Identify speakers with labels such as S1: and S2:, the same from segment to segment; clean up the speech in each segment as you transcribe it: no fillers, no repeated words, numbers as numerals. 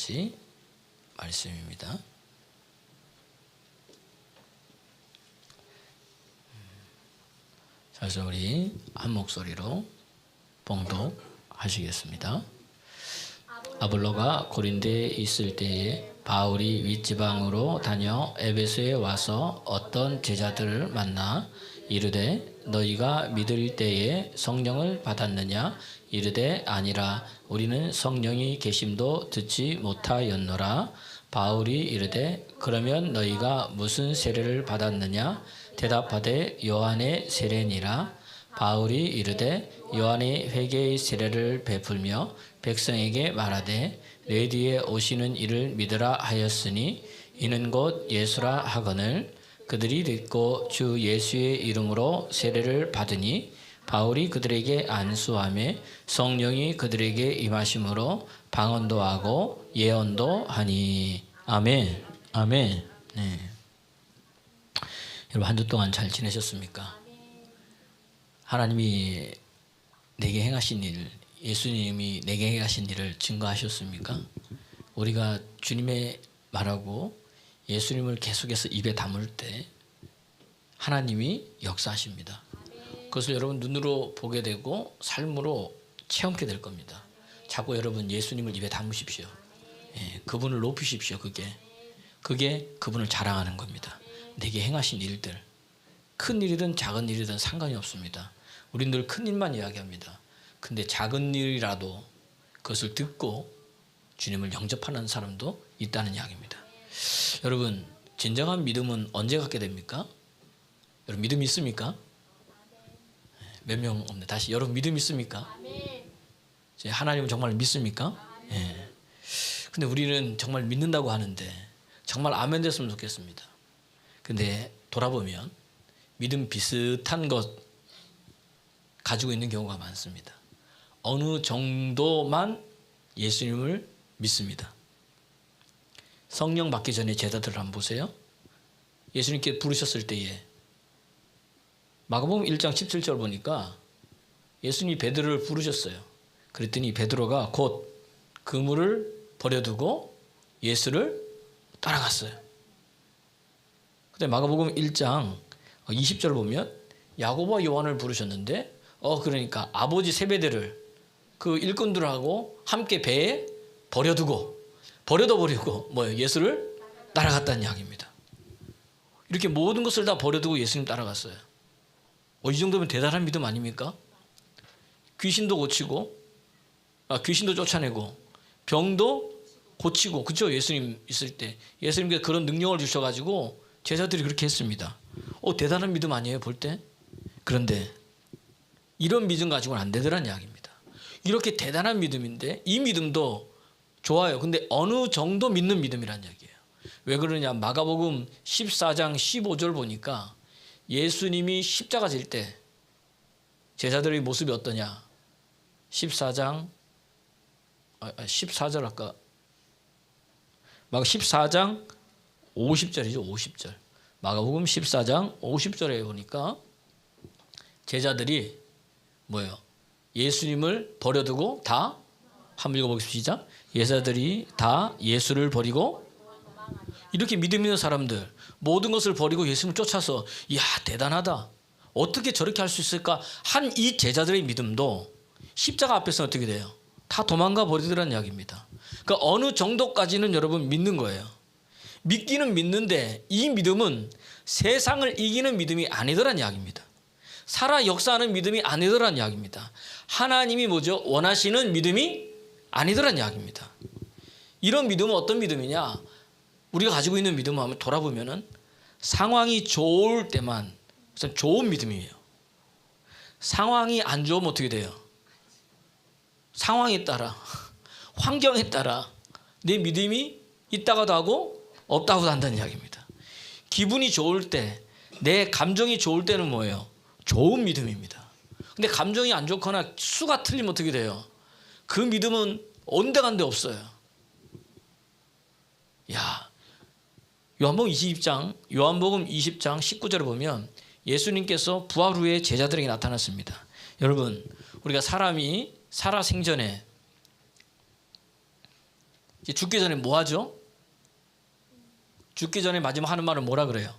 S1: 가지 말씀입니다. 그래서 우리 한 목소리로 봉독하시겠습니다. 아볼로가 고린도에 있을 때에 바울이 윗지방으로 다녀 에베소에 와서 어떤 제자들을 만나 이르되 너희가 믿을 때에 성령을 받았느냐? 이르되 아니라 우리는 성령이 계심도 듣지 못하였노라. 바울이 이르되 그러면 너희가 무슨 세례를 받았느냐? 대답하되 요한의 세례니라. 바울이 이르되 요한이 회개의 세례를 베풀며 백성에게 말하되 내 뒤에 오시는 이를 믿으라 하였으니 이는 곧 예수라 하거늘 그들이 듣고 주 예수의 이름으로 세례를 받으니 바울이 그들에게 안수하며 성령이 그들에게 임하심으로 방언도 하고 예언도 하니. 아멘. 아멘. 네. 여러분 한 주 동안 잘 지내셨습니까? 하나님이 내게 행하신 일, 예수님이 내게 행하신 일을 증거하셨습니까? 우리가 주님의 말하고 예수님을 계속해서 입에 담을 때 하나님이 역사하십니다. 그것을 여러분 눈으로 보게 되고 삶으로 체험하게 될 겁니다. 자꾸 여러분 예수님을 입에 담으십시오. 예, 그분을 높이십시오. 그게 그분을 자랑하는 겁니다. 내게 행하신 일들, 큰 일이든 작은 일이든 상관이 없습니다. 우린 늘 큰 일만 이야기합니다. 근데 작은 일이라도 그것을 듣고 주님을 영접하는 사람도 있다는 이야기입니다. 여러분 진정한 믿음은 언제 갖게 됩니까? 여러분 믿음 있습니까? 몇 명 없네. 다시 여러분 믿음 있습니까? 하나님은 정말 믿습니까? 예. 근데 우리는 정말 믿는다고 하는데 정말 아멘 됐으면 좋겠습니다. 근데 돌아보면 믿음 비슷한 것 가지고 있는 경우가 많습니다. 어느 정도만 예수님을 믿습니다. 성령 받기 전에 제자들을 한번 보세요. 예수님께 부르셨을 때에 마가복음 1장 17절 보니까 예수님이 베드로를 부르셨어요. 그랬더니 베드로가 곧 그물을 버려두고 예수를 따라갔어요. 근데 마가복음 1장 20절 보면 야고보와 요한을 부르셨는데 그러니까 아버지 세베대를 그 일꾼들하고 함께 배에 버려두고 예수를 따라갔다는 이야기입니다. 이렇게 모든 것을 다 버려두고 예수님 따라갔어요. 이 정도면 대단한 믿음 아닙니까? 귀신도 고치고 귀신도 쫓아내고 병도 고치고 그렇죠? 예수님 있을 때 예수님께 그런 능력을 주셔가지고 제자들이 그렇게 했습니다. 대단한 믿음 아니에요 볼 때? 그런데 이런 믿음 가지고는 안 되더란 이야기입니다. 이렇게 대단한 믿음인데 이 믿음도 좋아요. 근데 어느 정도 믿는 믿음이란 이야기예요. 왜 그러냐? 마가복음 14장 15절 보니까 예수님이 십자가 질 때 제자들의 모습이 어떠냐? 14장 아까 마가 14장 50절이죠. 50절. 마가복음 14장 50절에 보니까 제자들이 뭐예요? 예수님을 버려두고 다 한번 읽어보겠습니다. 제자들이 다 예수를 버리고 이렇게 믿음 있는 사람들 모든 것을 버리고 예수님을 쫓아서 이야 대단하다. 어떻게 저렇게 할 수 있을까? 한 이 제자들의 믿음도 십자가 앞에서 어떻게 돼요? 다 도망가 버리더라는 이야기입니다. 그러니까 어느 정도까지는 여러분 믿는 거예요. 믿기는 믿는데 이 믿음은 세상을 이기는 믿음이 아니더란 이야기입니다. 살아 역사하는 믿음이 아니더란 이야기입니다. 하나님이 뭐죠? 원하시는 믿음이 아니더란 이야기입니다. 이런 믿음은 어떤 믿음이냐? 우리가 가지고 있는 믿음을 한번 돌아보면은 상황이 좋을 때만 좋은 믿음이에요. 상황이 안 좋으면 어떻게 돼요? 상황에 따라 환경에 따라 내 믿음이 있다가도 하고 없다고도 한다는 이야기입니다. 기분이 좋을 때, 내 감정이 좋을 때는 뭐예요? 좋은 믿음입니다. 근데 감정이 안 좋거나 수가 틀리면 어떻게 돼요? 그 믿음은 온데간데 없어요. 요한복음 20장 19절에 보면 예수님께서 부활 후에 제자들에게 나타났습니다. 여러분, 우리가 사람이 살아 생전에 이제 죽기 전에 뭐 하죠? 죽기 전에 마지막 하는 말은 뭐라 그래요?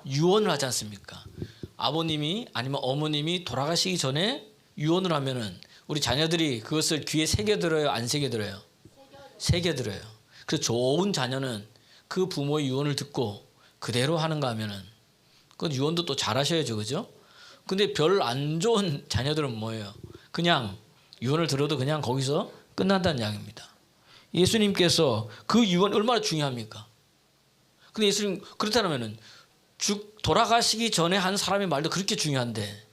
S1: 유언을 하지 않습니까? 아버님이 아니면 어머님이 돌아가시기 전에 유언을 하면은 우리 자녀들이 그것을 귀에 새겨들어요, 안 새겨들어요? 새겨들어요. 그래서 좋은 자녀는 그 부모의 유언을 듣고 그대로 하는가 하면은 그 유언도 또 잘하셔야죠, 그죠? 근데 별 안 좋은 자녀들은 뭐예요? 그냥 유언을 들어도 그냥 거기서 끝난다는 이야기입니다. 예수님께서 그 유언 얼마나 중요합니까? 근데 예수님 그렇다면은 돌아가시기 전에 한 사람의 말도 그렇게 중요한데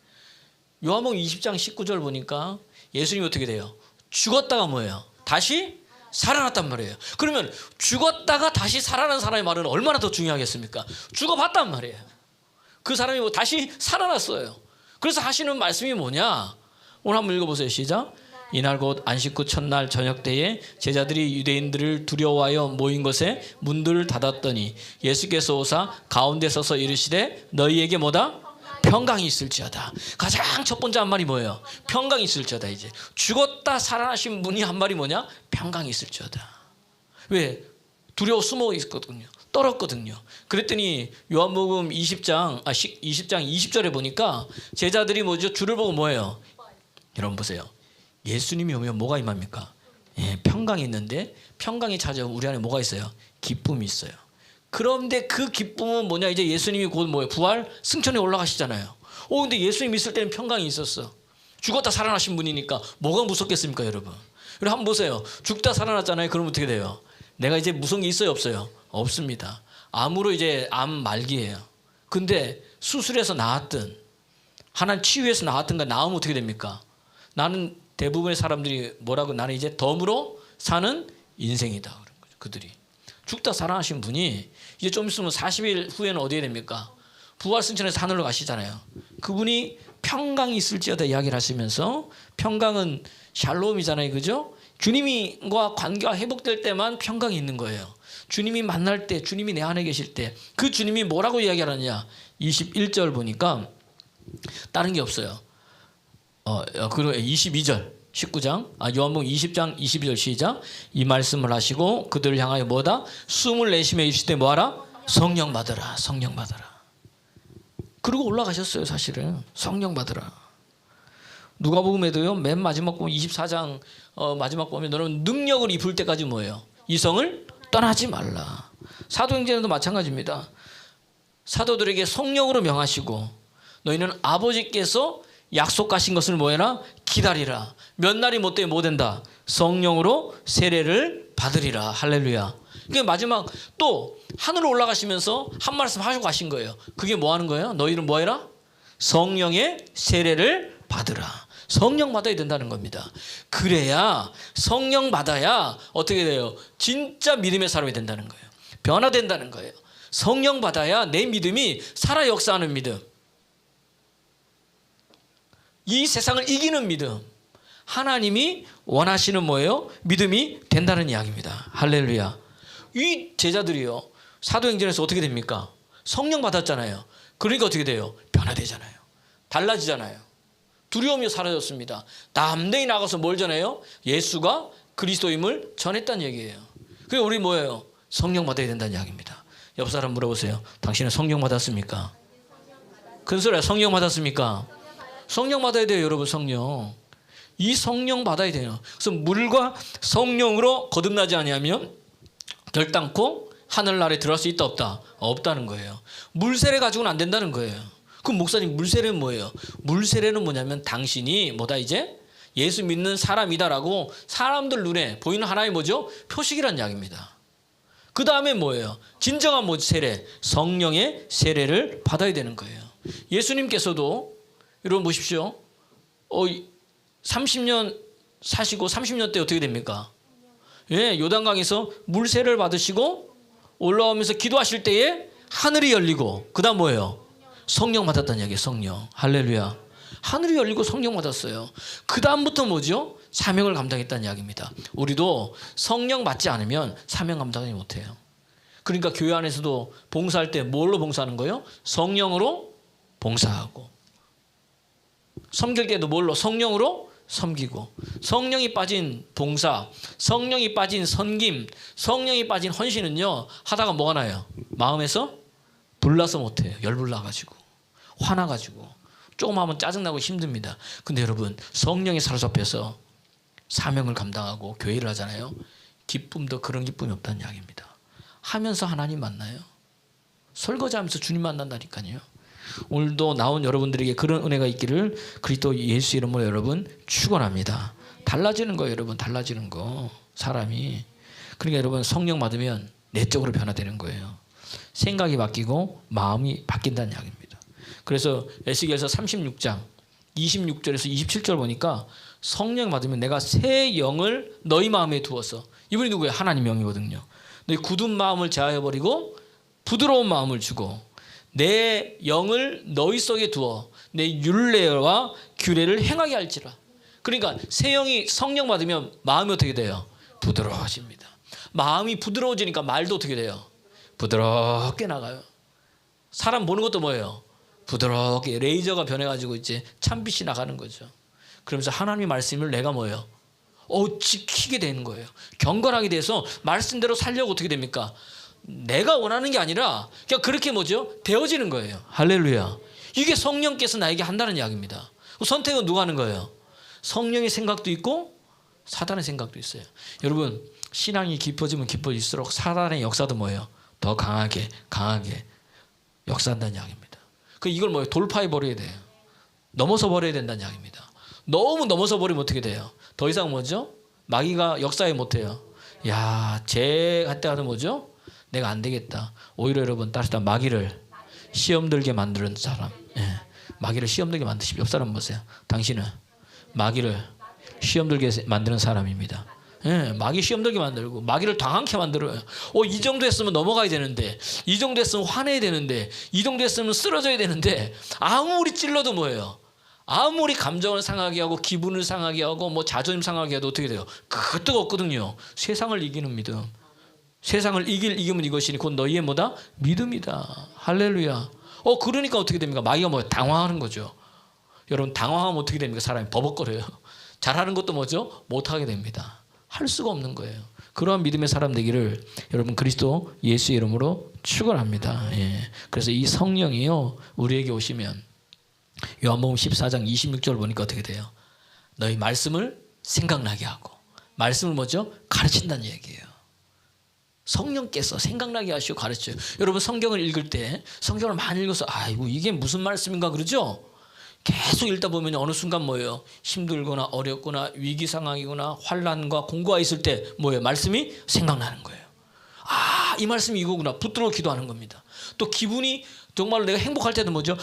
S1: 요한복음 20장 19절 보니까 예수님이 어떻게 돼요? 죽었다가 뭐예요? 다시 살아났단 말이에요. 그러면 죽었다가 다시 살아난 사람의 말은 얼마나 더 중요하겠습니까? 죽어봤단 말이에요. 그 사람이 뭐 다시 살아났어요. 그래서 하시는 말씀이 뭐냐? 오늘 한번 읽어보세요. 시작. 이날 곧 안식 후 첫날 저녁 때에 제자들이 유대인들을 두려워하여 모인 것에 문들을 닫았더니 예수께서 오사 가운데 서서 이르시되 너희에게 뭐다? 평강이 있을지어다. 가장 첫 번째 한 말이 뭐예요? 평강이 있을지어다. 이제 죽었다 살아나신 분이 한 말이 뭐냐? 평강이 있을지어다. 왜? 두려워 숨어 있었거든요. 떨었거든요. 그랬더니 요한복음 20장 20절에 보니까 제자들이 뭐죠? 주를 보고 뭐예요? 여러분 보세요. 예수님이 오면 뭐가 임합니까? 예, 평강이 있는데 평강이 찾아오면 우리 안에 뭐가 있어요? 기쁨이 있어요. 그런데 그 기쁨은 뭐냐? 이제 예수님이 곧 뭐예요? 부활 승천에 올라가시잖아요. 근데 예수님 있을 때는 평강이 있었어. 죽었다 살아나신 분이니까 뭐가 무섭겠습니까, 여러분? 여러분 한번 보세요. 죽다 살아났잖아요. 그럼 어떻게 돼요? 내가 이제 무서운 게 있어요, 없어요? 없습니다. 암으로 이제 암 말기예요. 근데 수술해서 나았든 하나님 치유해서 나았든가 나으면 어떻게 됩니까? 나는 대부분의 사람들이 뭐라고 나는 이제 덤으로 사는 인생이다 그런 거죠. 그들이 죽다 살아나신 분이 이제 좀 있으면 40일 후에는 어디에 됩니까? 부활 승천해서 하늘로 가시잖아요. 그분이 평강이 있을지어다 이야기를 하시면서 평강은 샬롬이잖아요, 그죠? 주님과 관계가 회복될 때만 평강이 있는 거예요. 주님이 만날 때, 주님이 내 안에 계실 때, 그 주님이 뭐라고 이야기하느냐? 21절 보니까 다른 게 없어요. 그리고 22절 19장 요한복음 20장 22절 시작. 이 말씀을 하시고 그들을 향하여 뭐다? 숨을 내쉬며 이르시되 뭐하라? 성령 받으라. 성령 받으라. 그리고 올라가셨어요. 사실은 성령 받으라. 누가복음에도요 맨 마지막 보면 24장 마지막 보면 너는 능력을 입을 때까지 뭐예요? 이성을 떠나지 말라. 사도행전에도 마찬가지입니다. 사도들에게 성령으로 명하시고 너희는 아버지께서 약속하신 것을 뭐해라? 기다리라. 몇 날이 못 되면 뭐 된다? 성령으로 세례를 받으리라. 할렐루야. 그게 마지막 또 하늘로 올라가시면서 한 말씀 하시고 가신 거예요. 그게 뭐 하는 거예요? 너희는 뭐 해라? 성령의 세례를 받으라. 성령 받아야 된다는 겁니다. 그래야 성령 받아야 어떻게 돼요? 진짜 믿음의 사람이 된다는 거예요. 변화된다는 거예요. 성령 받아야 내 믿음이 살아 역사하는 믿음. 이 세상을 이기는 믿음. 하나님이 원하시는 뭐예요? 믿음이 된다는 이야기입니다. 할렐루야. 이 제자들이요. 사도행전에서 어떻게 됩니까? 성령 받았잖아요. 그러니까 어떻게 돼요? 변화되잖아요. 달라지잖아요. 두려움이 사라졌습니다. 담대히 나가서 뭘 전해요? 예수가 그리스도임을 전했다는 얘기예요. 그리고 우리 뭐예요? 성령 받아야 된다는 이야기입니다. 옆 사람 물어보세요. 당신은 성령 받았습니까? 큰 소리야. 성령 받았습니까? 성령 받아야 돼요, 여러분. 성령. 이 성령 받아야 돼요. 그래서 물과 성령으로 거듭나지 아니하면 결단코 하늘나라에 들어갈 수 있다 없다? 없다는 거예요. 물세례 가지고는 안 된다는 거예요. 그럼 목사님 물세례는 뭐예요? 물세례는 뭐냐면 당신이 뭐다 이제 예수 믿는 사람이다라고 사람들 눈에 보이는 하나의 뭐죠? 표식이란 이야기입니다. 그 다음에 뭐예요? 진정한 뭐 세례? 성령의 세례를 받아야 되는 거예요. 예수님께서도 여러분 보십시오. 30년 사시고 30년 때 어떻게 됩니까? 예, 요단강에서 물세를 받으시고 올라오면서 기도하실 때에 하늘이 열리고 그 다음 뭐예요? 성령 받았다는 이야기예요. 성령. 할렐루야. 하늘이 열리고 성령 받았어요. 그 다음부터 뭐죠? 사명을 감당했다는 이야기입니다. 우리도 성령 받지 않으면 사명 감당하지 못해요. 그러니까 교회 안에서도 봉사할 때 뭘로 봉사하는 거예요? 성령으로 봉사하고 섬길 때도 뭘로? 성령으로 섬기고, 성령이 빠진 봉사, 성령이 빠진 섬김, 성령이 빠진 헌신은요 하다가 뭐가 나요? 마음에서 불나서 못해요. 열불나가지고 화나가지고 조금 하면 짜증나고 힘듭니다. 근데 여러분 성령이 사로잡혀서 사명을 감당하고 교회를 하잖아요. 기쁨도 그런 기쁨이 없다는 이야기입니다. 하면서 하나님 만나요. 설거지하면서 주님 만난다니까요. 오늘도 나온 여러분들에게 그런 은혜가 있기를 그리스도 예수 이름으로 여러분 축원합니다. 달라지는 거예요, 여러분. 달라지는 거. 사람이. 그러니까 여러분 성령 받으면 내적으로 변화되는 거예요. 생각이 바뀌고 마음이 바뀐다는 이야기입니다. 그래서 에스겔서 36장 26절에서 27절 보니까 성령 받으면 내가 새 영을 너희 마음에 두어서, 이분이 누구예요? 하나님 영이거든요. 너희 굳은 마음을 제하여버리고 부드러운 마음을 주고 내 영을 너희 속에 두어 내 율례와 규례를 행하게 할지라. 그러니까 새 영이 성령 받으면 마음이 어떻게 돼요? 부드러워집니다. 마음이 부드러워지니까 말도 어떻게 돼요? 부드럽게 나가요. 사람 보는 것도 뭐예요? 부드럽게 레이저가 변해가지고 이제 참빛이 나가는 거죠. 그러면서 하나님의 말씀을 내가 뭐예요? 지키게 되는 거예요. 경건하게 돼서 말씀대로 살려고 어떻게 됩니까? 내가 원하는 게 아니라 그냥 그렇게 뭐죠? 되어지는 거예요. 할렐루야. 이게 성령께서 나에게 한다는 이야기입니다. 선택은 누가 하는 거예요? 성령의 생각도 있고 사단의 생각도 있어요. 여러분 신앙이 깊어지면 깊어질수록 사단의 역사도 뭐예요? 더 강하게 역사한다는 이야기입니다. 이걸 뭐예요? 돌파해 버려야 돼요. 넘어서 버려야 된다는 이야기입니다. 너무 넘어서 버리면 어떻게 돼요? 더 이상 뭐죠? 마귀가 역사에 못해요. 야, 쟤 때가는 뭐죠? 내가 안 되겠다. 오히려 여러분 따르다 마귀를 시험 들게 만드는 사람. 마귀를 시험 들게 만드십시오. 옆 사람 보세요. 당신은 마귀를 시험 들게 만드는 사람입니다. 마귀 시험 들게 만들고 마귀를 당황케 만들어요. 이 정도 했으면 넘어가야 되는데, 이 정도 했으면 화내야 되는데, 이 정도 했으면 쓰러져야 되는데, 아무리 찔러도 뭐예요? 아무리 감정을 상하게 하고 기분을 상하게 하고 뭐 자존심 상하게 해도 어떻게 돼요? 그것도 없거든요. 세상을 이기는 믿음. 세상을 이기면 이것이니 곧 너희의 뭐다? 믿음이다. 할렐루야. 그러니까 어떻게 됩니까? 마귀가 뭐예요? 당황하는 거죠. 여러분 당황하면 어떻게 됩니까? 사람이 버벅거려요. 잘하는 것도 뭐죠? 못하게 됩니다. 할 수가 없는 거예요. 그러한 믿음의 사람 되기를 여러분 그리스도 예수의 이름으로 축원합니다. 그래서 이 성령이요 우리에게 오시면 요한복음 14장 26절 보니까 어떻게 돼요? 너희 말씀을 생각나게 하고 말씀을 뭐죠? 가르친다는 얘기예요. 성령께서 생각나게 하시고 가르쳐요. 여러분 성경을 읽을 때 성경을 많이 읽어서 아이고 이게 무슨 말씀인가 그러죠? 계속 읽다 보면 어느 순간 뭐예요? 힘들거나 어렵거나 위기 상황이거나 환난과 공고가 있을 때 뭐예요? 말씀이 생각나는 거예요. 이 말씀이 이거구나. 붙들어 기도하는 겁니다. 또 기분이 정말로 내가 행복할 때도 뭐죠?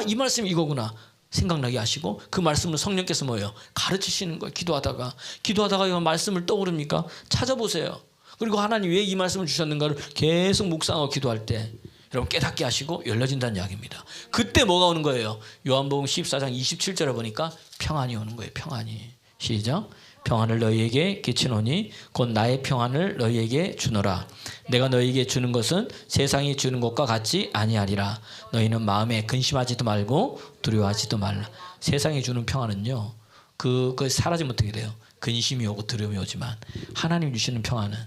S1: 이 말씀이 이거구나. 생각나게 하시고 그 말씀을 성령께서 뭐예요? 가르치시는 거예요. 기도하다가 이 말씀을 떠오릅니까? 찾아보세요. 그리고 하나님 왜 이 말씀을 주셨는가를 계속 묵상하고 기도할 때 여러분 깨닫게 하시고 열려진다는 이야기입니다. 그때 뭐가 오는 거예요? 요한복음 14장 27절에 보니까 평안이 오는 거예요. 평안이. 시작. 평안을 너희에게 끼치노니 곧 나의 평안을 너희에게 주노라. 내가 너희에게 주는 것은 세상이 주는 것과 같지 아니하리라. 너희는 마음에 근심하지도 말고 두려워하지도 말라. 세상이 주는 평안은요. 그 사라지면 어떻게 돼요? 근심이 오고 두려움이 오지만 하나님 주시는 평안은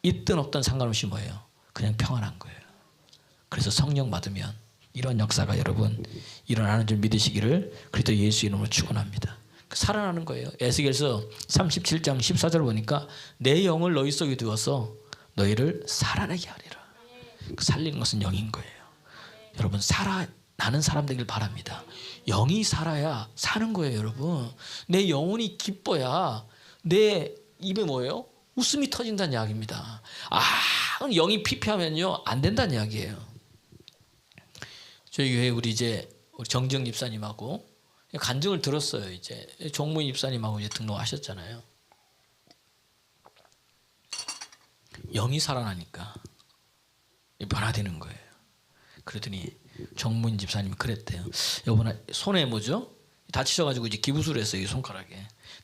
S1: 있든 없든 상관없이 뭐예요? 그냥 평안한 거예요. 그래서 성령 받으면 이런 역사가 여러분 일어나는 줄 믿으시기를 그리스도 예수 이름으로 축원합니다. 살아나는 거예요. 에스겔서 37장 14절 보니까 내 영을 너희 속에 두어서 너희를 살아나게 하리라. 살리는 것은 영인 거예요. 여러분 살아나는 사람 되길 바랍니다. 영이 살아야 사는 거예요. 여러분 내 영혼이 기뻐야 내 입에 뭐예요? 웃음이 터진다는 이야기입니다. 영이 피폐하면요 안 된다는 이야기예요. 저희 교회 우리 정정 집사님하고 간증을 들었어요. 이제 종무인 집사님하고 이제 등록하셨잖아요. 영이 살아나니까 변화되는 거예요. 그러더니 정무인 집사님이 그랬대요. 여보나 손에 뭐죠? 다치셔가지고 이제 기부술을 했어요. 이 손가락에.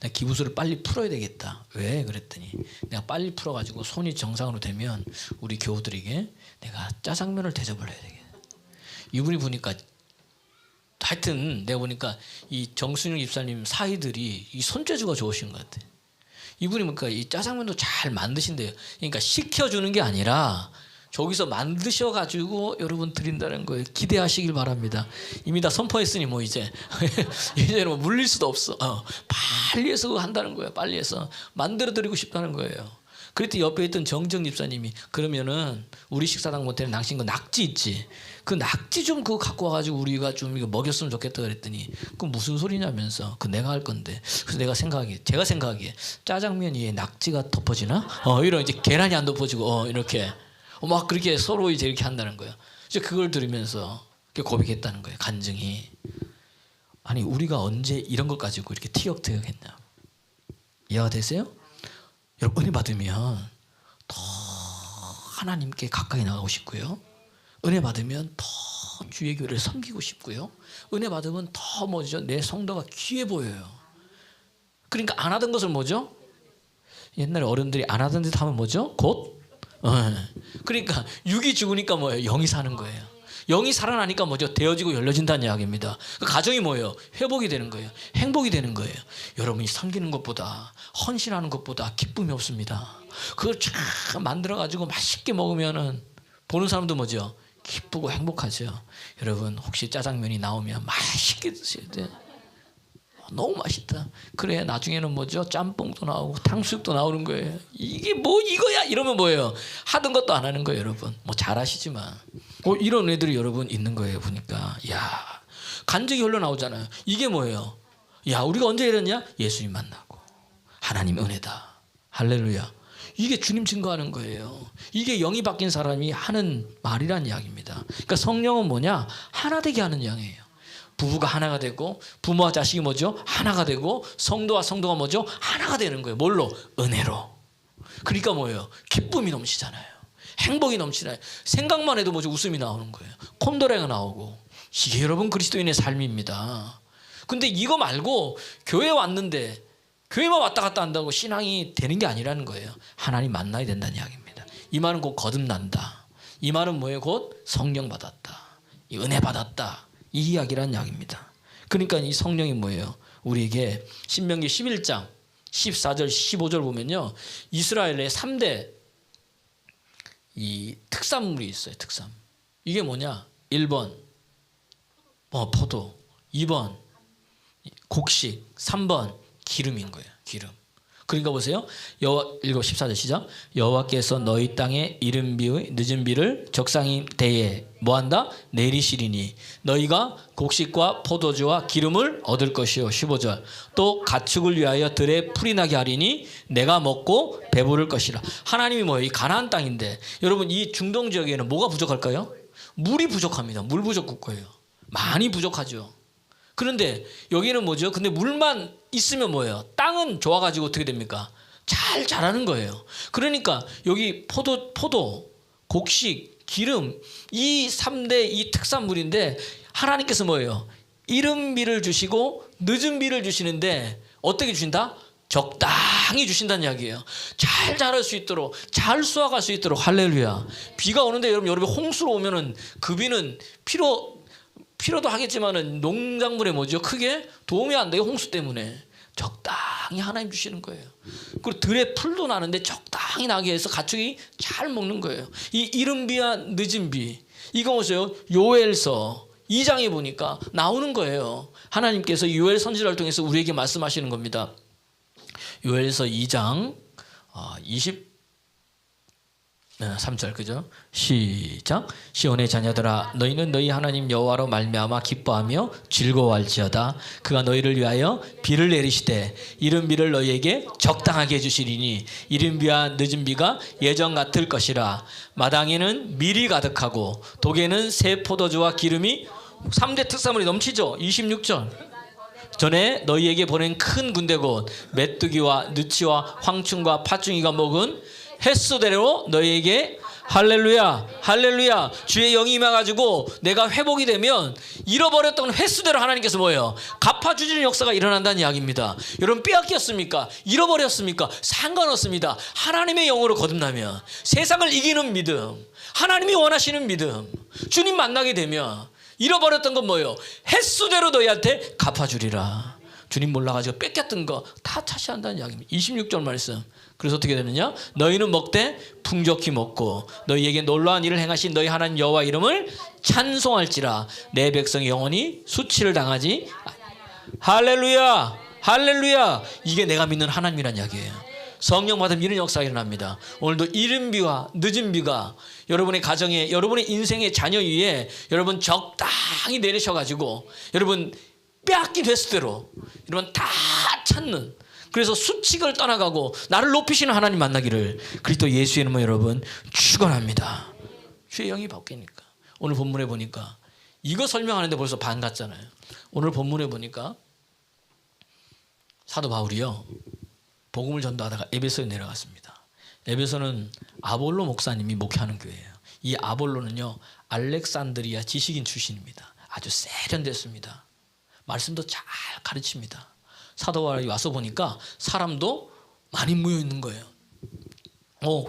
S1: 내가 기부술을 빨리 풀어야 되겠다. 왜? 그랬더니 내가 빨리 풀어가지고 손이 정상으로 되면 우리 교우들에게 내가 짜장면을 대접을 해야 되겠다. 이분이 보니까 하여튼 내가 보니까 이 정순영 집사님 사이들이 이 손재주가 좋으신 것 같아. 이분이 뭔가 이 짜장면도 잘 만드신대요. 그러니까 시켜주는 게 아니라 저기서 만드셔가지고 여러분 드린다는 거예요. 기대하시길 바랍니다. 이미 다 선포했으니 뭐 이제 이제는 뭐 물릴 수도 없어. 빨리 해서 그거 한다는 거예요. 빨리 해서 만들어 드리고 싶다는 거예요. 그랬더니 옆에 있던 정정 집사님이 그러면은 우리 식사당 못해 낭신 거 낙지 있지. 그 낙지 좀 그거 갖고 와가지고 우리가 좀 이거 먹였으면 좋겠다 그랬더니 그 무슨 소리냐면서 그 내가 할 건데. 그래서 제가 생각하기에 짜장면 위에 낙지가 덮어지나? 이런 이제 계란이 안 덮어지고 이렇게 막 그렇게 서로 이제 이렇게 한다는 거예요. 이제 그걸 들으면서 고백했다는 거예요. 간증이. 아니 우리가 언제 이런 것 가지고 이렇게 티격태격했냐. 이해가 되세요? 여러분 은혜 받으면 더 하나님께 가까이 나가고 싶고요. 은혜 받으면 더 주의 교회를 섬기고 싶고요. 은혜 받으면 더 뭐죠? 내 성도가 귀해 보여요. 그러니까 안 하던 것을 뭐죠? 옛날에 어른들이 안 하던 듯 하면 뭐죠? 곧? 그러니까 육이 죽으니까 뭐예요? 영이 사는 거예요. 영이 살아나니까 뭐죠? 되어지고 열려진다는 이야기입니다. 그 가정이 뭐예요? 회복이 되는 거예요. 행복이 되는 거예요. 여러분이 섬기는 것보다 헌신하는 것보다 기쁨이 없습니다. 그걸 쫙 만들어가지고 맛있게 먹으면은 보는 사람도 뭐죠? 기쁘고 행복하죠. 여러분 혹시 짜장면이 나오면 맛있게 드셔야 돼. 너무 맛있다. 그래 나중에는 뭐죠? 짬뽕도 나오고 탕수육도 나오는 거예요. 이게 뭐 이거야? 이러면 뭐예요? 하던 것도 안 하는 거예요, 여러분. 뭐 잘하시지만 이런 애들이 여러분 있는 거예요. 보니까 야 간증이 흘러나오잖아요. 이게 뭐예요? 야 우리가 언제 이랬냐? 예수님 만나고 하나님 은혜다. 할렐루야. 이게 주님 증거하는 거예요. 이게 영이 바뀐 사람이 하는 말이란 이야기입니다. 그러니까 성령은 뭐냐? 하나 되게 하는 영이에요. 부부가 하나가 되고 부모와 자식이 뭐죠? 하나가 되고 성도와 성도가 뭐죠? 하나가 되는 거예요. 뭘로? 은혜로. 그러니까 뭐예요? 기쁨이 넘치잖아요. 행복이 넘치잖아요. 생각만 해도 뭐죠? 웃음이 나오는 거예요. 콧노래가 나오고. 이게 여러분 그리스도인의 삶입니다. 근데 이거 말고 교회 왔는데 교회만 왔다 갔다 한다고 신앙이 되는 게 아니라는 거예요. 하나님 만나야 된다는 이야기입니다. 이 말은 곧 거듭난다. 이 말은 뭐예요? 곧 성령 받았다. 이 은혜 받았다. 이 이야기란 이야기입니다. 그러니까 이 성령이 뭐예요? 우리에게 신명기 11장 14절 15절 보면요. 이스라엘의 3대 이 특산물이 있어요. 특산. 이게 뭐냐? 1번 포도, 2번 곡식, 3번 기름인 거예요. 기름. 그러니까 보세요. 읽어 14절 시작. 여호와께서 너희 땅에 이른 비의 늦은 비를 적상이 때에 뭐한다? 내리시리니 너희가 곡식과 포도주와 기름을 얻을 것이요. 15절. 또 가축을 위하여 들에 풀이 나게 하리니 내가 먹고 배부를 것이라. 하나님이 뭐예요? 이 가나안 땅인데 여러분 이 중동 지역에는 뭐가 부족할까요? 물이 부족합니다. 물 부족 국가예요. 많이 부족하죠. 그런데 여기는 뭐죠? 근데 물만 있으면 뭐예요? 땅은 좋아가지고 어떻게 됩니까? 잘 자라는 거예요. 그러니까 여기 포도, 곡식, 기름 이 3대 이 특산물인데 하나님께서 뭐예요? 이른 비를 주시고 늦은 비를 주시는데 어떻게 주신다? 적당히 주신다는 이야기예요. 잘 자랄 수 있도록 잘 수확할 수 있도록 할렐루야. 비가 오는데 여러분 홍수로 오면은 그 비는 필요도 하겠지만은 농작물에 뭐죠? 크게 도움이 안 돼요. 홍수 때문에. 적당히 하나님 주시는 거예요. 그리고 들에 풀도 나는데 적당히 나게 해서 가축이 잘 먹는 거예요. 이 이른 비와 늦은 비. 이거 보세요. 요엘서 2장에 보니까 나오는 거예요. 하나님께서 요엘 선지자를 통해서 우리에게 말씀하시는 겁니다. 요엘서 2장 23절 그죠? 시작. 시온의 자녀들아 너희는 너희 하나님 여호와로 말미암아 기뻐하며 즐거워할지어다. 그가 너희를 위하여 비를 내리시되 이른 비를 너희에게 적당하게 해주시리니 이른 비와 늦은 비가 예전 같을 것이라. 마당에는 밀이 가득하고 독에는 새 포도주와 기름이 3대 특산물이 넘치죠. 26절. 전에 너희에게 보낸 큰 군대 곧 메뚜기와 느치와 황충과 팥중이가 먹은 횟수대로 너희에게 할렐루야 할렐루야 주의 영이 임해가지고 내가 회복이 되면 잃어버렸던 횟수대로 하나님께서 뭐예요? 갚아주시는 역사가 일어난다는 이야기입니다. 여러분 빼앗겼습니까? 잃어버렸습니까? 상관없습니다. 하나님의 영으로 거듭나면 세상을 이기는 믿음, 하나님이 원하시는 믿음, 주님 만나게 되면 잃어버렸던 건 뭐예요? 횟수대로 너희한테 갚아주리라. 주님 몰라가지고 뺏겼던 거 다 차시한다는 이야기입니다. 26절 말씀. 그래서 어떻게 되느냐? 너희는 먹되 풍족히 먹고 너희에게 놀라운 일을 행하신 너희 하나님 여호와 이름을 찬송할지라. 내 백성이 영원히 수치를 당하지. 할렐루야, 할렐루야. 이게 내가 믿는 하나님이란 이야기예요. 성령 받으면 이런 역사가 일어납니다. 오늘도 이른 비와 늦은 비가 여러분의 가정에, 여러분의 인생의 자녀 위에 여러분 적당히 내리셔가지고 여러분 빼앗긴 횟수대로 여러분 다 찾는, 그래서 수치를 떠나가고 나를 높이시는 하나님 만나기를 그리스도 예수의 이름으로 여러분 축원합니다. 주의 영이 바뀌니까. 오늘 본문에 보니까 이거 설명하는데 벌써 반 갔잖아요. 오늘 본문에 보니까 사도 바울이요, 복음을 전도하다가 에베소에 내려갔습니다. 에베소는 아볼로 목사님이 목회하는 교회예요. 이 아볼로는요, 알렉산드리아 지식인 출신입니다. 아주 세련됐습니다. 말씀도 잘 가르칩니다. 사도 바울이 와서 보니까 사람도 많이 모여 있는 거예요.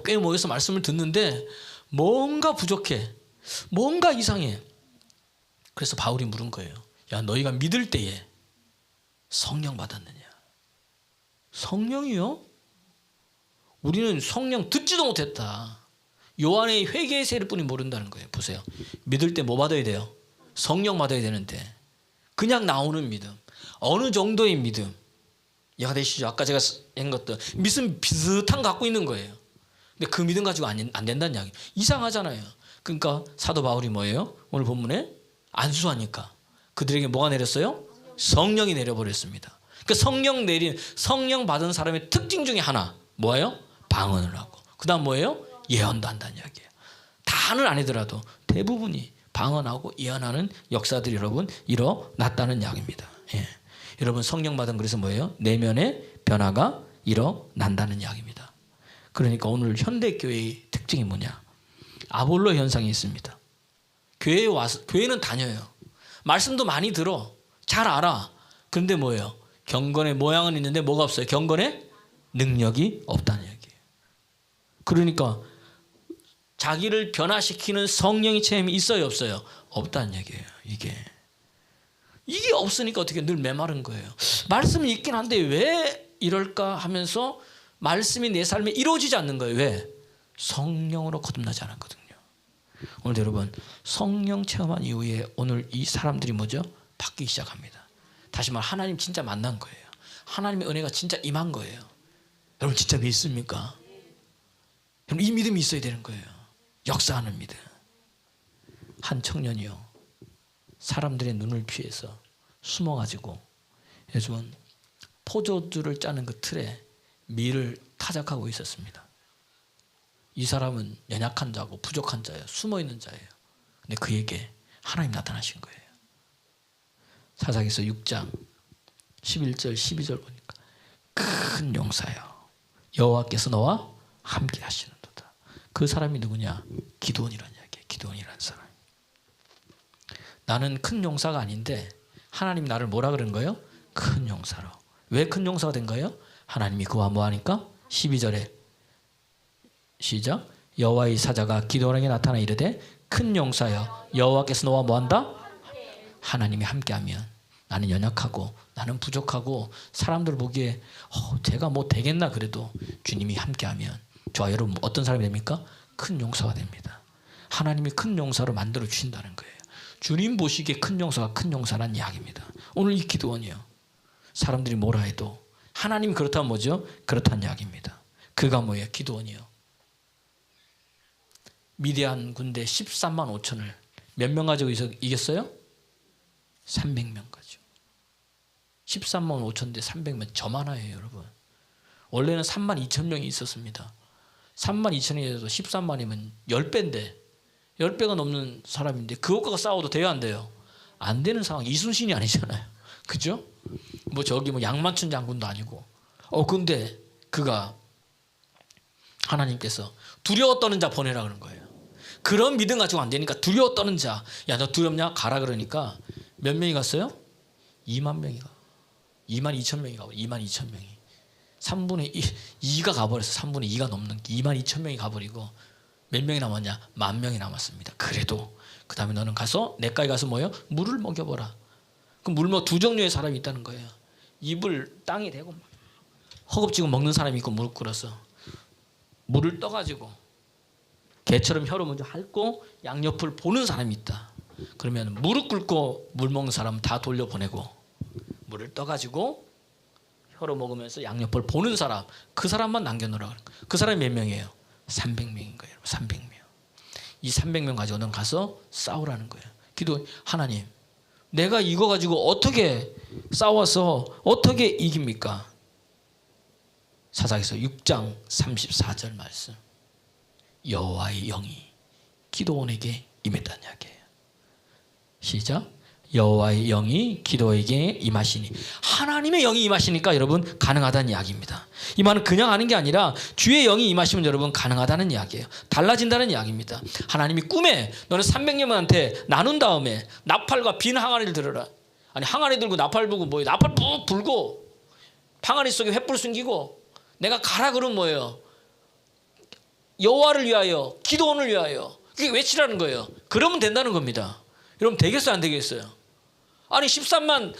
S1: 꽤 모여서 말씀을 듣는데 뭔가 부족해, 뭔가 이상해. 그래서 바울이 물은 거예요. 야, 너희가 믿을 때에 성령 받았느냐? 성령이요? 우리는 성령 듣지도 못했다. 요한의 회개의 세를 뿐이 모른다는 거예요. 보세요. 믿을 때 뭐 받아야 돼요? 성령 받아야 되는데 그냥 나오는 믿음, 어느 정도의 믿음, 이해가 되시죠? 아까 제가 한 것도 믿음 비슷한 거 갖고 있는 거예요. 근데 그 믿음 가지고 안 된다는 이야기. 이상하잖아요. 그러니까 사도 바울이 뭐예요? 오늘 본문에 안수하니까 그들에게 뭐가 내렸어요? 성령이 내려버렸습니다. 그러니까 성령 받은 사람의 특징 중에 하나 뭐예요? 방언을 하고, 그 다음 뭐예요? 예언도 한다는 이야기예요. 다는 아니더라도 대부분이 방언하고 예언하는 역사들이 여러분 일어났다는 이야기입니다. 예. 여러분 성령 받은, 그래서 뭐예요? 내면의 변화가 일어난다는 이야기입니다. 그러니까 오늘 현대교회의 특징이 뭐냐? 아볼로 현상이 있습니다. 교회에 와서, 교회는 다녀요. 말씀도 많이 들어. 잘 알아. 그런데 뭐예요? 경건의 모양은 있는데 뭐가 없어요? 경건의 능력이 없다는 얘기예요. 그러니까 자기를 변화시키는 성령의 체험이 있어요, 없어요? 없다는 얘기예요. 이게 없으니까 어떻게 늘 메마른 거예요. 말씀이 있긴 한데 왜 이럴까 하면서 말씀이 내 삶에 이루어지지 않는 거예요. 왜? 성령으로 거듭나지 않았거든요. 오늘 여러분 성령 체험한 이후에 오늘 이 사람들이 뭐죠? 바뀌기 시작합니다. 다시 말 하나님 진짜 만난 거예요. 하나님의 은혜가 진짜 임한 거예요. 여러분 진짜 믿습니까? 여러분 이 믿음이 있어야 되는 거예요. 역사하는 믿음. 한 청년이요, 사람들의 눈을 피해서 숨어가지고 요즘은 포도주를 짜는 그 틀에 밀을 타작하고 있었습니다. 이 사람은 연약한 자고 부족한 자예요. 숨어있는 자예요. 근데 그에게 하나님 나타나신 거예요. 사사기서 6장 11절 12절 보니까 큰 용사여 여호와께서 너와 함께 하시는도다. 그 사람이 누구냐? 기드온이라는 이야기예요. 기드온이라는 사람. 나는 큰 용사가 아닌데 하나님 나를 뭐라 그런 거예요? 큰 용사로. 왜 큰 용사가 된 거예요? 하나님이 그와 뭐하니까? 12절에 시작. 여호와의 사자가 기드온에게 나타나 이르되 큰 용사여 여호와께서 너와 뭐한다? 하나님이 함께하면. 나는 연약하고 나는 부족하고 사람들 보기에 제가 뭐 되겠나 그래도 주님이 함께하면 저와 여러분 어떤 사람이 됩니까? 큰 용사가 됩니다. 하나님이 큰 용사로 만들어 주신다는 거예요. 주님 보시기에 큰 용사가 큰 용사란 이야기입니다. 오늘 이 기드온이요, 사람들이 뭐라 해도 하나님이 그렇다면 뭐죠? 그렇다는 이야기입니다. 그가 뭐예요? 기드온이요, 미디안 군대 13만 5천을 몇 명 가지고 이겼어요? 300명 가지고. 13만 5천 대 300명 저만하예요 여러분. 원래는 3만 2천 명이 있었습니다. 3만 2천이라도 13만이면 10배인데 10배가 넘는 사람인데 그것과 싸워도 돼요, 안 돼요? 안 되는 상황. 이순신이 아니잖아요. 그죠? 뭐 저기 뭐 양만춘 장군도 아니고. 근데 그가 하나님께서 두려워 떠는 자 보내라 그런 거예요. 그런 믿음 가지고 안 되니까 두려워 떠는 자. 야, 너 두렵냐? 가라 그러니까 몇 명이 갔어요? 2만 명이 가. 2만 2천 명이 가버려. 2만 2천 명이. 3분의 2가 가버렸어. 3분의 2가 넘는 2만 2천 명이 가버리고 몇 명이 남았냐? 10,000명이 남았습니다. 그래도 그 다음에 너는 가서 내가에 가서 뭐예요? 물을 먹여보라. 그럼 물 두 종류의 사람이 있다는 거예요. 입을 땅에 대고 허겁지겁 먹는 사람이 있고 무릎 꿇어서 물을 떠가지고 개처럼 혀로 먼저 핥고 양옆을 보는 사람이 있다. 그러면 무릎 꿇고 물 먹는 사람은 다 돌려보내고 물을 떠가지고 혀로 먹으면서 양옆을 보는 사람, 그 사람만 남겨놓으라고 하는 거예요. 그 사람이 몇 명이에요? 300명인 거예요. 300명. 이 300명 가지고 너는 가서 싸우라는 거예요. 기도, 하나님, 내가 이거 가지고 어떻게 싸워서 어떻게 이깁니까? 사사기서 6장 34절 말씀. 여호와의 영이 기도원에게 임했다는 이야기예요. 시작. 여호와의 영이 기도에게 임하시니. 하나님의 영이 임하시니까 여러분 가능하다는 이야기입니다. 이 말은 그냥 하는 게 아니라 주의 영이 임하시면 여러분 가능하다는 이야기예요. 달라진다는 이야기입니다. 하나님이 꿈에 너는 300명한테 나눈 다음에 나팔과 빈 항아리를 들어라. 아니 항아리 들고 나팔 불고 뭐예요? 나팔 푹 불고 항아리 속에 횃불 숨기고 내가 가라 그러면 뭐예요? 여호와를 위하여, 기도원을 위하여 그게 외치라는 거예요. 그러면 된다는 겁니다. 여러분 되겠어요 안 되겠어요? 아니 13만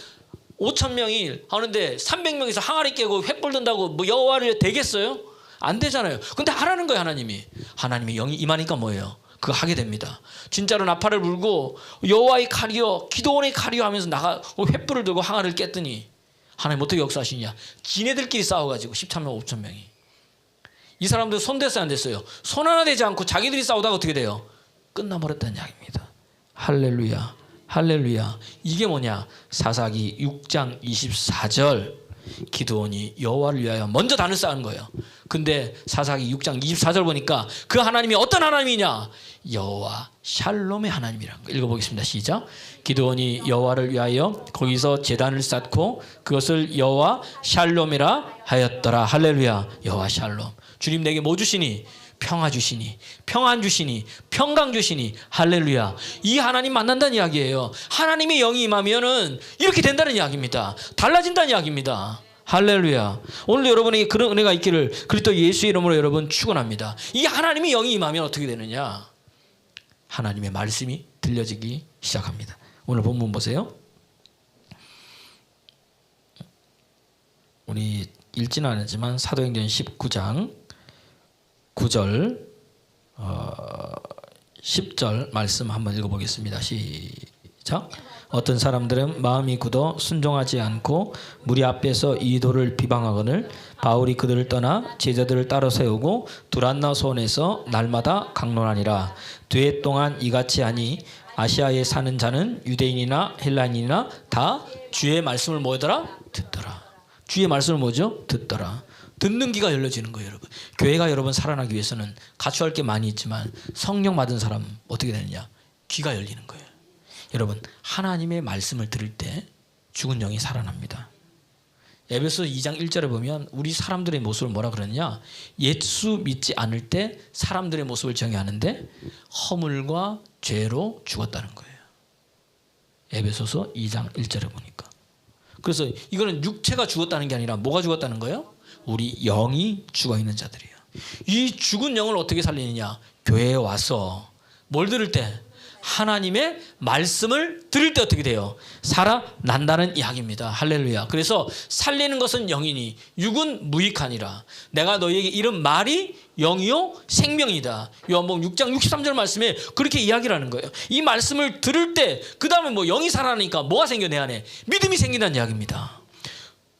S1: 5천 명이 하는데 300명에서 항아리 깨고 횃불 든다고 뭐 여호와를 되겠어요? 안 되잖아요. 근데 하라는 거예요. 하나님의 영이 임하니까 뭐예요? 그거 하게 됩니다. 진짜로 나팔을 불고 여호와의 칼이요 기도원의 칼이요 하면서 나가 횃불을 들고 항아리를 깼더니 하나님 어떻게 역사하시냐? 지네들끼리 싸워가지고 13만 5천 명이. 이 사람들 손 됐어요 안 됐어요? 손 하나 되지 않고 자기들이 싸우다가 어떻게 돼요? 끝나버렸다는 이야기입니다. 할렐루야, 할렐루야. 이게 뭐냐? 사사기 6장 24절. 기드온이 여호와를 위하여 먼저 단을 쌓은 거예요. 근데 사사기 6장 24절 보니까 그 하나님이 어떤 하나님이냐? 여호와 샬롬의 하나님이라는 거 읽어보겠습니다. 시작. 기드온이 여호와를 위하여 거기서 제단을 쌓고 그것을 여호와 샬롬이라 하였더라. 할렐루야. 여호와 샬롬. 주님 내게 뭐 주시니? 평화 주시니, 평안 주시니, 평강 주시니. 할렐루야. 이 하나님 만난다는 이야기예요. 하나님의 영이 임하면은 이렇게 된다는 이야기입니다. 달라진다는 이야기입니다. 할렐루야. 오늘도 여러분에게 그런 은혜가 있기를 그리스도 예수의 이름으로 여러분 축원합니다. 이 하나님의 영이 임하면 어떻게 되느냐? 하나님의 말씀이 들려지기 시작합니다. 오늘 본문 보세요. 우리 읽지는 않았지만 사도행전 19장 9절 10절 말씀 한번 읽어보겠습니다. 시작. 어떤 사람들은 마음이 굳어 순종하지 않고 무리 앞에서 이도를 비방하거늘 바울이 그들을 떠나 제자들을 따로 세우고 두란나 소원에서 날마다 강론하니라. 두해 동안 이같이 하니 아시아에 사는 자는 유대인이나 헬라인이나 다 주의 말씀을 뭐더라? 듣더라. 주의 말씀을 뭐죠? 듣더라. 듣는 귀가 열려지는 거예요, 여러분. 교회가 여러분 살아나기 위해서는 갖춰야 할 게 많이 있지만 성령 받은 사람 어떻게 되느냐? 귀가 열리는 거예요. 여러분 하나님의 말씀을 들을 때 죽은 영이 살아납니다. 에베소 2장 1절에 보면 우리 사람들의 모습을 뭐라 그러느냐? 예수 믿지 않을 때 사람들의 모습을 정의하는데 허물과 죄로 죽었다는 거예요. 에베소서 2장 1절에 보니까. 그래서 이거는 육체가 죽었다는 게 아니라 뭐가 죽었다는 거예요? 우리 영이 죽어있는 자들이에요. 이 죽은 영을 어떻게 살리느냐? 교회에 와서 뭘 들을 때? 하나님의 말씀을 들을 때 어떻게 돼요? 살아난다는 이야기입니다. 할렐루야. 그래서 살리는 것은 영이니 육은 무익하니라. 내가 너희에게 이른 말이 영이요 생명이다. 요한복음 6장 63절 말씀에 그렇게 이야기를 하는 거예요. 이 말씀을 들을 때 그 다음에 뭐 영이 살아나니까 뭐가 생겨? 내 안에 믿음이 생긴다는 이야기입니다.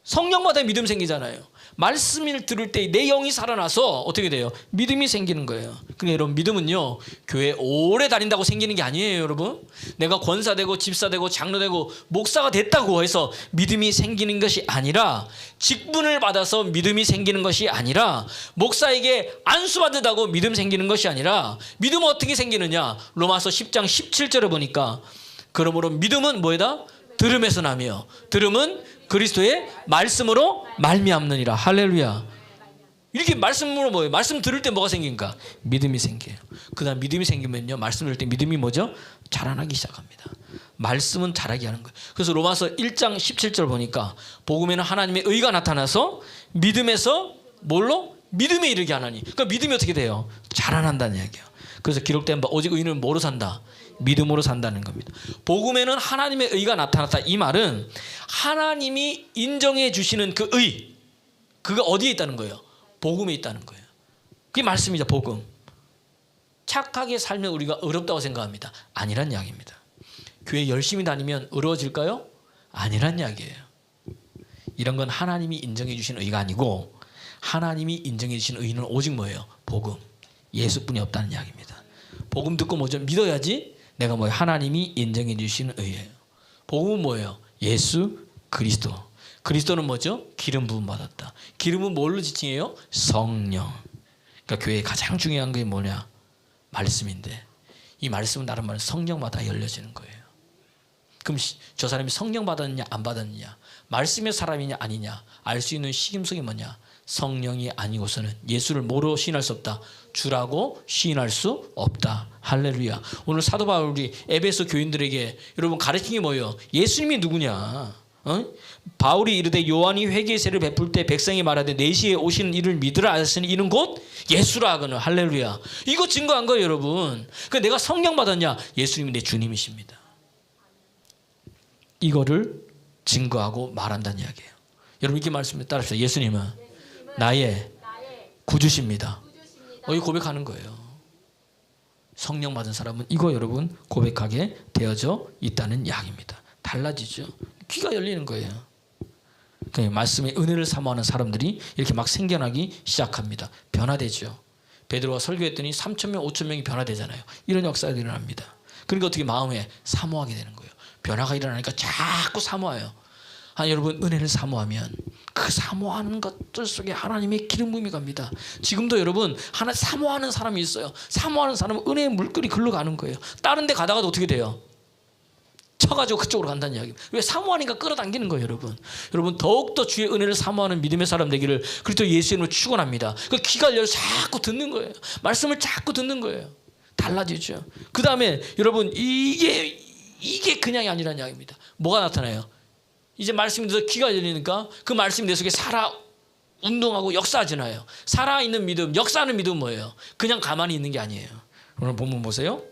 S1: 성령마다 믿음 생기잖아요. 말씀을 들을 때 내 영이 살아나서 어떻게 돼요? 믿음이 생기는 거예요. 그러니까 여러분 믿음은요 교회 오래 다닌다고 생기는 게 아니에요. 여러분 내가 권사되고 집사되고 장로되고 목사가 됐다고 해서 믿음이 생기는 것이 아니라 직분을 받아서 믿음이 생기는 것이 아니라 목사에게 안수받으다고 믿음 생기는 것이 아니라 믿음은 어떻게 생기느냐? 로마서 10장 17절에 보니까 그러므로 믿음은 뭐이다? 들음에서 나며 들음은 그리스도의 말씀으로 말미암느니라. 할렐루야. 이렇게 말씀으로 뭐예요? 말씀 들을 때 뭐가 생깁니까? 믿음이 생겨요. 그 다음 믿음이 생기면요 말씀 들을 때 믿음이 뭐죠? 자라나기 시작합니다. 말씀은 자라게 하는 거예요. 그래서 로마서 1장 17절 보니까 복음에는 하나님의 의가 나타나서 믿음에서 뭘로? 믿음에 이르게 하나니. 그러니까 믿음이 어떻게 돼요? 자라난다는 이야기예요. 그래서 기록된 바 오직 의인은 뭐로 산다? 믿음으로 산다는 겁니다. 복음에는 하나님의 의가 나타났다. 이 말은 하나님이 인정해 주시는 그 의, 그가 어디에 있다는 거예요? 복음에 있다는 거예요. 그게 말씀이죠. 복음. 착하게 살면 우리가 의롭다고 생각합니다. 아니란 이야기입니다. 교회 열심히 다니면 의로워질까요? 아니란 이야기예요. 이런 건 하나님이 인정해 주신 의가 아니고 하나님이 인정해 주신 의는 오직 뭐예요? 복음. 예수뿐이 없다는 이야기입니다. 복음 듣고 뭐죠? 믿어야지 내가 뭐예요? 하나님이 인정해 주신 의예요. 복음은 뭐예요? 예수 그리스도. 그리스도는 뭐죠? 기름 부음 받았다. 기름은 뭘로 지칭해요? 성령. 그러니까 교회에 가장 중요한 게 뭐냐? 말씀인데 이 말씀은 다른 말은 성령마다 열려지는 거예요. 그럼 저 사람이 성령 받았느냐 안 받았느냐, 말씀의 사람이냐 아니냐 알 수 있는 시김성이 뭐냐? 성령이 아니고서는 예수를 뭐로 시인할 수 없다? 주라고 시인할 수 없다. 할렐루야. 오늘 사도 바울이 에베소 교인들에게 여러분 가르친 게 뭐예요? 예수님이 누구냐? 바울이 이르되 요한이 회개의 세를 베풀 때 백성이 말하되 내시에 오시는 이를 믿으라 하시니 이는 곧 예수라 하거늘. 할렐루야. 이거 증거한 거예요 여러분. 그러니까 내가 성령 받았냐? 예수님이 내 주님이십니다. 이거를 증거하고 말한다는 이야기예요. 여러분 이렇게 말씀을 따라합시다. 예수님은 나의 구주십니다. 이 고백하는 거예요. 성령 받은 사람은 이거 여러분 고백하게 되어져 있다는 이야기입니다. 달라지죠. 귀가 열리는 거예요. 그러니까 말씀의 은혜를 사모하는 사람들이 이렇게 막 생겨나기 시작합니다. 변화되죠. 베드로가 설교했더니 3,000명, 5,000명이 변화되잖아요. 이런 역사가 일어납니다. 그러니까 어떻게 마음에 사모하게 되는 거예요. 변화가 일어나니까 자꾸 사모해요. 여러분 은혜를 사모하면 그 사모하는 것들 속에 하나님의 기름 부음이 갑니다. 지금도 여러분 하나 사모하는 사람이 있어요. 사모하는 사람은 은혜의 물결이 글로 가는 거예요. 다른 데 가다가도 어떻게 돼요? 쳐가지고 그쪽으로 간다는 이야기입니다. 왜? 사모하니까 끌어당기는 거예요. 여러분 더욱더 주의 은혜를 사모하는 믿음의 사람 되기를 그리스도 예수의 이름으로 축원합니다. 그 귀가 열려 자꾸 듣는 거예요. 말씀을 자꾸 듣는 거예요. 달라지죠. 그 다음에 여러분 이게 그냥이 아니라는 이야기입니다. 뭐가 나타나요? 이제 말씀이 들어서 귀가 열리니까 그 말씀이 내 속에 살아 운동하고 역사하잖아요. 살아있는 믿음, 역사하는 믿음은 뭐예요? 그냥 가만히 있는 게 아니에요. 오늘 본문 보세요.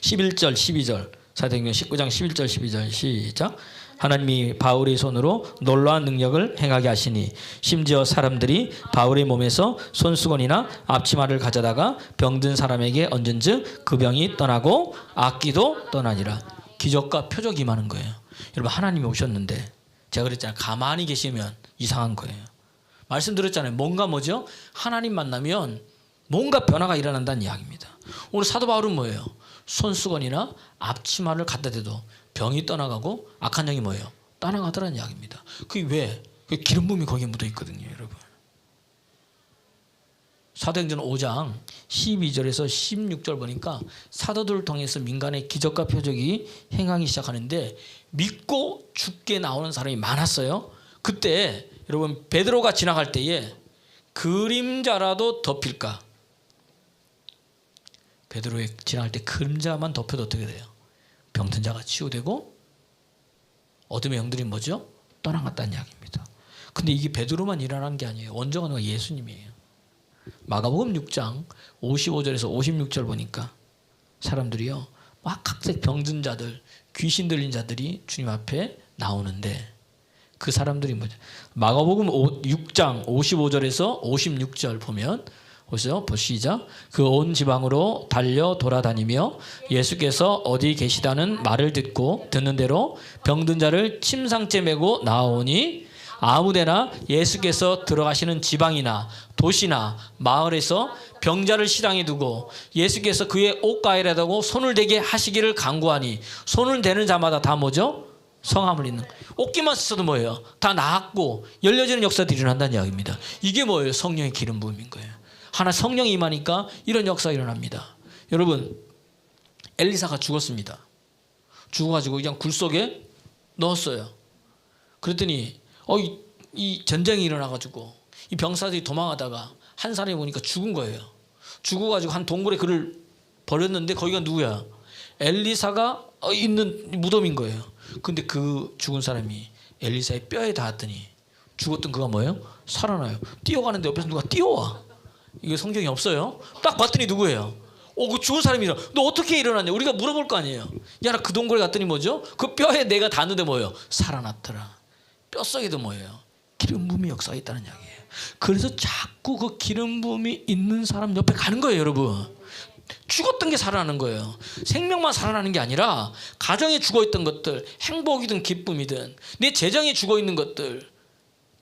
S1: 11절 12절 사도행전 19장 11절 12절 시작. 하나님이 바울의 손으로 놀라운 능력을 행하게 하시니 심지어 사람들이 바울의 몸에서 손수건이나 앞치마를 가져다가 병든 사람에게 얹은즉 그 병이 떠나고 악기도 떠나니라. 기적과 표적이 임하는 거예요. 여러분 하나님이 오셨는데 제가 그랬잖아요. 가만히 계시면 이상한 거예요. 말씀드렸잖아요. 뭔가 뭐죠? 하나님 만나면 뭔가 변화가 일어난다는 이야기입니다. 오늘 사도 바울은 뭐예요? 손수건이나 앞치마를 갖다 대도 병이 떠나가고 악한 영이 뭐예요? 떠나가더라는 이야기입니다. 그게 왜? 그 기름 부음이 거기에 묻어 있거든요. 여러분 사도행전 5장 12절에서 16절 보니까 사도들을 통해서 민간의 기적과 표적이 행하기 시작하는데 믿고 죽게 나오는 사람이 많았어요. 그때 여러분 베드로가 지나갈 때에 그림자라도 덮일까? 베드로에 지나갈 때 그림자만 덮여도 어떻게 돼요? 병든 자가 치유되고 어둠의 영들이 뭐죠? 떠나갔다는 이야기입니다. 근데 이게 베드로만 일어난 게 아니에요. 원조가 예수님이에요. 마가복음 6장 55절에서 56절 보니까 사람들이요 막 각색 병든 자들, 귀신 들린 자들이 주님 앞에 나오는데 그 사람들이 뭐죠? 마가복음 6장 55절에서 56절 보면 보세요. 시작. 그 온 지방으로 달려 돌아다니며 예수께서 어디 계시다는 말을 듣는 대로 병든 자를 침상째 메고 나오니 아무데나 예수께서 들어가시는 지방이나 도시나 마을에서 병자를 시장에 두고 예수께서 그의 옷가에라다고 손을 대게 하시기를 간구하니 손을 대는 자마다 다 뭐죠? 성함을 읽는. 옷기만 써도 뭐예요? 다 나았고 열려지는 역사들이 일어난다는 이야기입니다. 이게 뭐예요? 성령의 기름 부음인 거예요. 하나 성령이 임하니까 이런 역사가 일어납니다. 여러분 엘리사가 죽었습니다. 죽어가지고 그냥 굴 속에 넣었어요. 그랬더니 이 전쟁이 일어나가지고 이 병사들이 도망하다가 한 사람이 보니까 죽은 거예요. 죽어가지고 한 동굴에 그를 버렸는데 거기가 누구야? 엘리사가 있는 무덤인 거예요. 근데 그 죽은 사람이 엘리사의 뼈에 닿았더니 죽었던 그가 뭐예요? 살아나요. 뛰어가는데 옆에서 누가 뛰어와. 이게 성경이 없어요. 딱 봤더니 누구예요? 그 죽은 사람이 너 어떻게 일어났냐? 우리가 물어볼 거 아니에요. 야, 나 그 동굴에 갔더니 뭐죠? 그 뼈에 내가 닿는데 뭐예요? 살아났더라. 뼛속에도 뭐예요? 기름 부음이 역사가 있다는 이야기예요. 그래서 자꾸 그 기름 부음이 있는 사람 옆에 가는 거예요, 여러분. 죽었던 게 살아나는 거예요. 생명만 살아나는 게 아니라 가정에 죽어있던 것들, 행복이든 기쁨이든 내 재정에 죽어있는 것들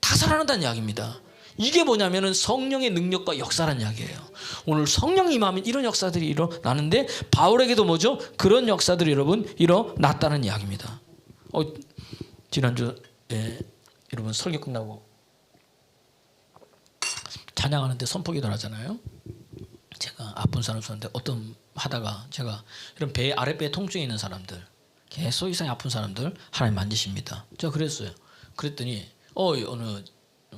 S1: 다 살아난다는 이야기입니다. 이게 뭐냐면은 성령의 능력과 역사라는 이야기예요. 오늘 성령이 임하면 이런 역사들이 일어나는데 바울에게도 뭐죠? 그런 역사들이 여러분 일어났다는 이야기입니다. 지난주 여러분 설교 끝나고 찬양하는데 선포기도 하잖아요. 제가 아픈 사람 썼는데 어떤 하다가 제가 이런 배 아랫배 통증이 있는 사람들 계속 이상히 아픈 사람들 하나님 만지십니다. 제가 그랬어요. 그랬더니 어느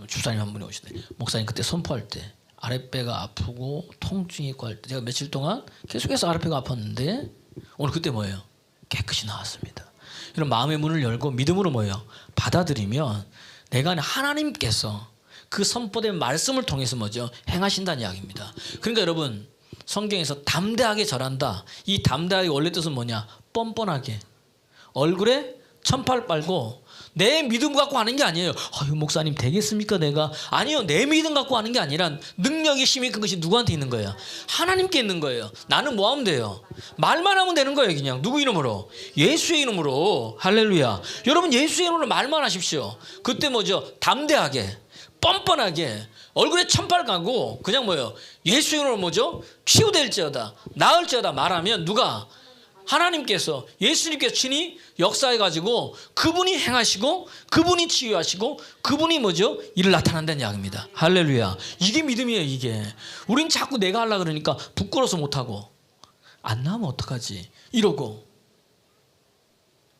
S1: 주사님 한 분이 오시대. 목사님 그때 선포할 때 아랫배가 아프고 통증이 있고 할 때 제가 며칠 동안 계속해서 아랫배가 아팠는데 오늘 그때 뭐예요? 깨끗이 나왔습니다. 이런 마음의 문을 열고 믿음으로 뭐예요? 받아들이면 내가 하나님께서 그 선포된 말씀을 통해서 뭐죠? 행하신다는 이야기입니다. 그러니까 여러분 성경에서 담대하게 절한다. 이 담대하게 원래 뜻은 뭐냐? 뻔뻔하게 얼굴에 천팔 빨고 내 믿음 갖고 하는 게 아니에요. 목사님 되겠습니까 내가? 아니요. 내 믿음 갖고 하는 게 아니라 능력이 힘이 큰 것이 누구한테 있는 거예요? 하나님께 있는 거예요. 나는 뭐 하면 돼요? 말만 하면 되는 거예요. 그냥 누구 이름으로? 예수의 이름으로. 할렐루야. 여러분 예수의 이름으로 말만 하십시오. 그때 뭐죠? 담대하게 뻔뻔하게 얼굴에 천팔 가고 그냥 뭐예요? 예수의 이름으로 뭐죠? 치유될지어다 나을지어다 말하면 누가? 하나님께서 예수님께서 친히 역사해가지고 그분이 행하시고 그분이 치유하시고 그분이 뭐죠? 일을 나타난다는 이야기입니다. 할렐루야. 이게 믿음이에요. 이게 우린 자꾸 내가 하려고 그러니까 부끄러워서 못하고 안 나오면 어떡하지 이러고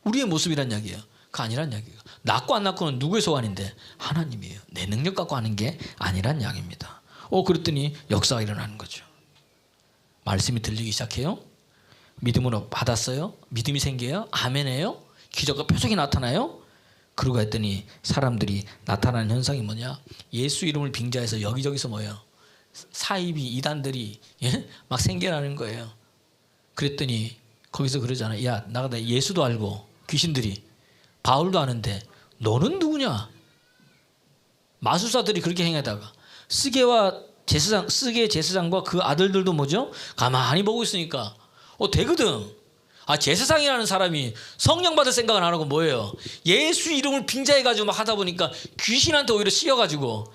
S1: 우리의 모습이란 이야기예요. 그거 아니란 이야기예요. 낫고 안 낫고는 누구의 소관인데 하나님이에요. 내 능력 갖고 하는 게 아니란 이야기입니다. 그랬더니 역사가 일어나는 거죠. 말씀이 들리기 시작해요. 믿음으로 받았어요. 믿음이 생겨요. 아멘해요. 기적과 표적이 나타나요. 그러고 했더니 사람들이 나타나는 현상이 뭐냐? 예수 이름을 빙자해서 여기저기서 뭐예요? 사이비 이단들이 막 생겨나는 거예요. 그랬더니 거기서 그러잖아요. 야 나가 예수도 알고 귀신들이 바울도 아는데 너는 누구냐? 마술사들이 그렇게 행하다가 스게와 제사장과 그 아들들도 뭐죠? 가만히 보고 있으니까 되거든. 제사장이라는 사람이 성령 받을 생각을 안 하고 뭐예요? 예수 이름을 빙자해가지고 막 하다 보니까 귀신한테 오히려 씌여가지고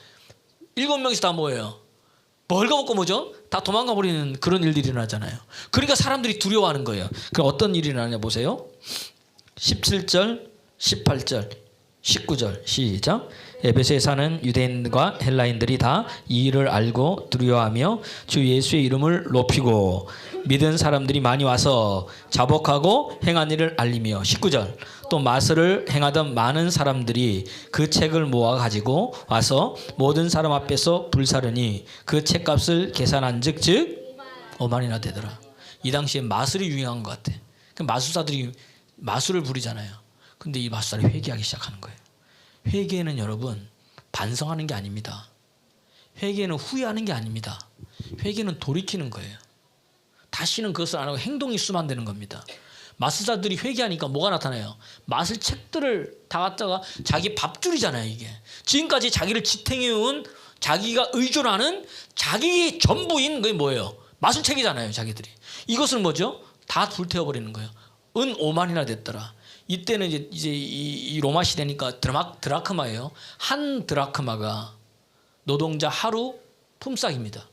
S1: 7명이서 다 뭐예요? 벌거벗고 뭐죠? 다 도망가 버리는 그런 일들이 일어나잖아요. 그러니까 사람들이 두려워하는 거예요. 그럼 어떤 일이 일어나냐 보세요. 17절, 18절, 19절 시작. 에베소에 사는 유대인과 헬라인들이 다 이 일을 알고 두려워하며 주 예수의 이름을 높이고 믿은 사람들이 많이 와서 자복하고 행한 일을 알리며 19절 또 마술을 행하던 많은 사람들이 그 책을 모아 가지고 와서 모든 사람 앞에서 불사르니 그 책값을 계산한즉 즉 5만이나 되더라. 이 당시에 마술이 유행한 것 같아. 그 마술사들이 마술을 부리잖아요. 근데 이 마술사를 회개하기 시작하는 거예요. 회개는 여러분 반성하는 게 아닙니다. 회개는 후회하는 게 아닙니다. 회개는 돌이키는 거예요. 다시는 그것을 안 하고 행동이 있으면 안 되는 겁니다. 마술사들이 회개하니까 뭐가 나타나요? 마술책들을 다 갖다가 자기 밥줄이잖아요. 이게 지금까지 자기를 지탱해온 자기가 의존하는 자기 전부인 그게 뭐예요? 마술책이잖아요. 자기들이 이것을 뭐죠? 다 불태워버리는 거예요. 은 5만이나 됐더라. 이때는 이제 이 로마 시대니까 드라크마예요. 한 드라크마가 노동자 하루 품삯입니다.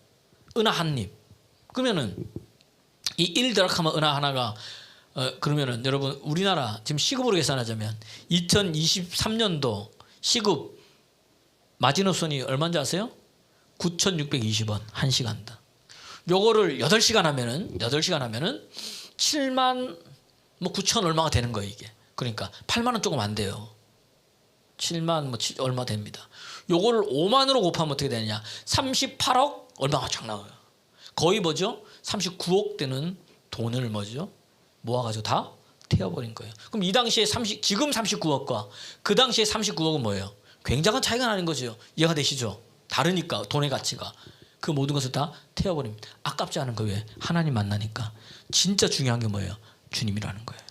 S1: 은하 한 입. 그러면은 이 1드라크마 은하 하나가 그러면은 여러분 우리나라 지금 시급으로 계산하자면 2023년도 시급 마지노선이 얼마인지 아세요? 9,620원 1시간당. 요거를 8시간 하면은 7만 9천 얼마가 되는 거예요, 이게. 그러니까 8만 원 조금 안 돼요. 7만 얼마 됩니다. 요거를 5만으로 곱하면 어떻게 되느냐? 38억 얼마가 쫙 나와요. 거의 뭐죠? 39억 되는 돈을 뭐죠? 모아가지고 다 태워버린 거예요. 그럼 이 당시에 지금 39억과 그 당시에 39억은 뭐예요? 굉장한 차이가 나는 거죠. 이해가 되시죠? 다르니까 돈의 가치가. 그 모든 것을 다 태워버립니다. 아깝지 않은 거예요. 하나님 만나니까. 진짜 중요한 게 뭐예요? 주님이라는 거예요.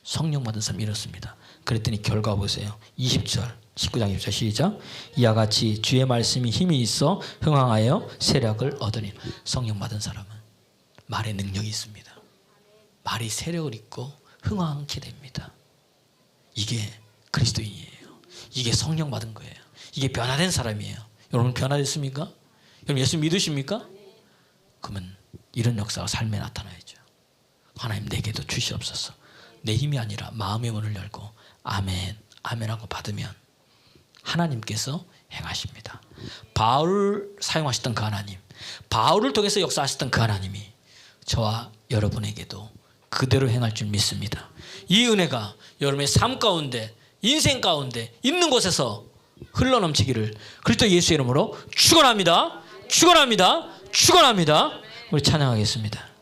S1: 성령 받은 사람이 이렇습니다. 그랬더니 결과 보세요. 20절 19장 20절 시작. 이와 같이 주의 말씀이 힘이 있어 흥황하여 세력을 얻으니. 성령 받은 사람은 말의 능력이 있습니다. 말이 세력을 입고 흥황케 됩니다. 이게 그리스도인이에요. 이게 성령 받은 거예요. 이게 변화된 사람이에요. 여러분 변화됐습니까? 여러분 예수 믿으십니까? 그러면 이런 역사가 삶에 나타나야죠. 하나님 내게도 주시옵소서. 내 힘이 아니라 마음의 문을 열고 아멘 아멘하고 받으면 하나님께서 행하십니다. 바울을 사용하셨던 그 하나님, 바울을 통해서 역사하셨던 그 하나님이 저와 여러분에게도 그대로 행할 줄 믿습니다. 이 은혜가 여러분의 삶 가운데, 인생 가운데 있는 곳에서 흘러넘치기를 그리스도 예수의 이름으로 축원합니다. 축원합니다. 축원합니다. 우리 찬양하겠습니다.